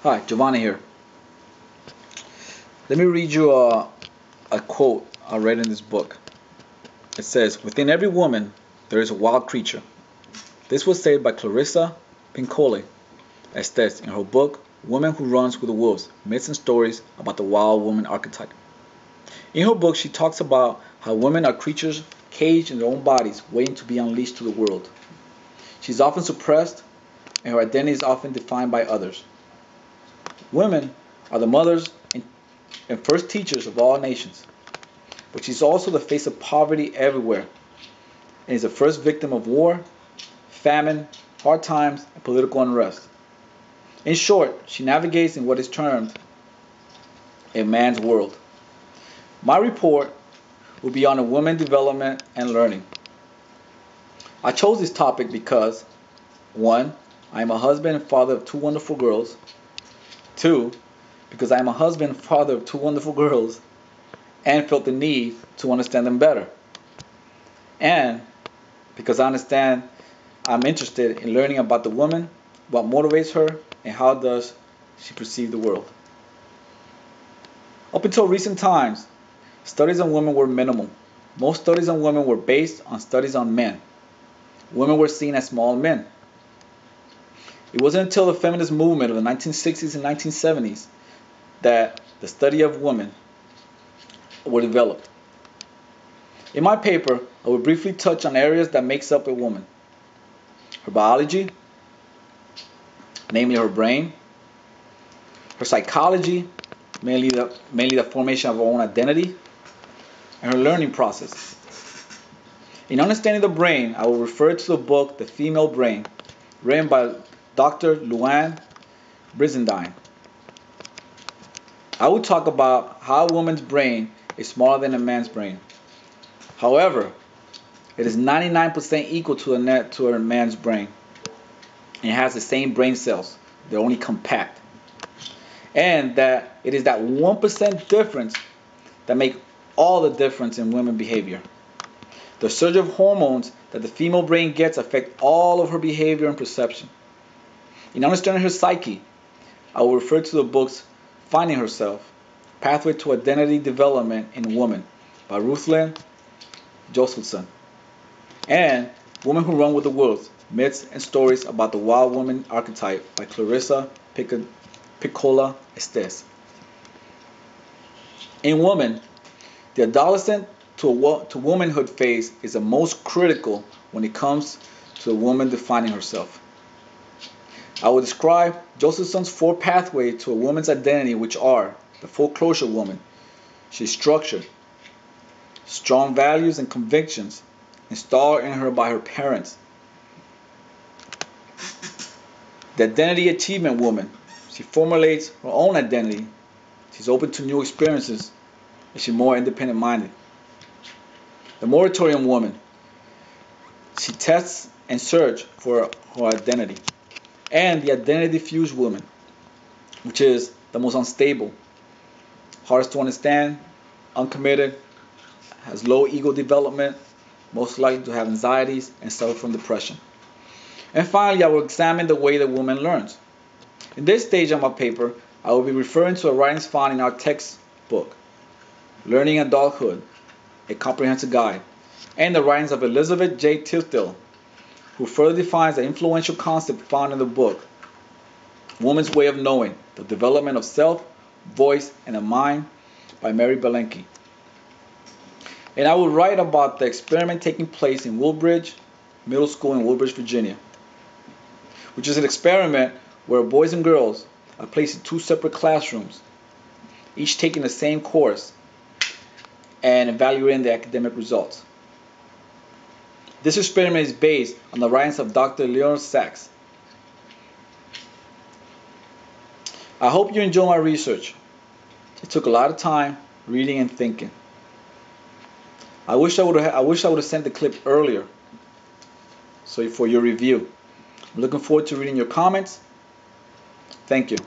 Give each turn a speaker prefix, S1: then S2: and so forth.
S1: Hi, Giovanni here. Let me read you a quote I read in this book. It says, "Within every woman, there is a wild creature." This was said by Clarissa Pinkola Estes in her book, Woman Who Runs with the Wolves, Myths and Stories About the Wild Woman Archetype. In her book, she talks about how women are creatures caged in their own bodies, waiting to be unleashed to the world. She's often suppressed, and her identity is often defined by others. Women are the mothers and first teachers of all nations, but she's also the face of poverty everywhere, and is the first victim of war, famine, hard times, and political unrest. In short, she navigates in what is termed a man's world. My report will be on women development and learning. I chose this topic because 1. I am a husband and father of two wonderful girls. 2. Because I am a husband and father of two wonderful girls and felt the need to understand them better. And because I'm interested in learning about the woman, what motivates her, and how does she perceive the world. Up until recent times, studies on women were minimal. Most studies on women were based on studies on men. Women were seen as small men. It wasn't until the feminist movement of the 1960s and 1970s that the study of women were developed. In my paper, I will briefly touch on areas that makes up a woman. Her biology, namely her brain, her psychology, mainly the formation of her own identity, and her learning process. In understanding the brain, I will refer to the book The Female Brain, written by Dr. Luann Brizendine. I will talk about how a woman's brain is smaller than a man's brain. However, it is 99% equal to a man's brain. It has the same brain cells. They're only compact. And that it is that 1% difference that make all the difference in women behavior. The surge of hormones that the female brain gets affect all of her behavior and perception. In understanding her psyche, I will refer to the books Finding Herself, Pathway to Identity Development in Woman by Ruthlyn Joselson, and Women Who Run with the Wolves, Myths and Stories About the Wild Woman Archetype by Clarissa Pinkola Estes. In Woman, the adolescent to womanhood phase is the most critical when it comes to a woman defining herself. I will describe Josephson's 4 pathways to a woman's identity, which are the foreclosure woman. She's structured, strong values and convictions installed in her by her parents. The identity achievement woman. She formulates her own identity. She's open to new experiences, and she's more independent minded. The moratorium woman. She tests and searches for her identity. And the identity diffused woman, which is the most unstable, hardest to understand, uncommitted, has low ego development, most likely to have anxieties and suffer from depression. And finally, I will examine the way the woman learns. In this stage of my paper, I will be referring to the writings found in our textbook, Learning Adulthood, a Comprehensive Guide, and the writings of Elizabeth J. Tisdale, who further defines the influential concept found in the book, Woman's Way of Knowing, The Development of Self, Voice, and the Mind by Mary Belenky. And I will write about the experiment taking place in Woodbridge Middle School in Woodbridge, Virginia, which is an experiment where boys and girls are placed in 2 separate classrooms, each taking the same course and evaluating the academic results. This experiment is based on the writings of Dr. Leonard Sax. I hope you enjoy my research. It took a lot of time reading and thinking. I wish I would have sent the clip earlier, so for your review. I'm looking forward to reading your comments. Thank you.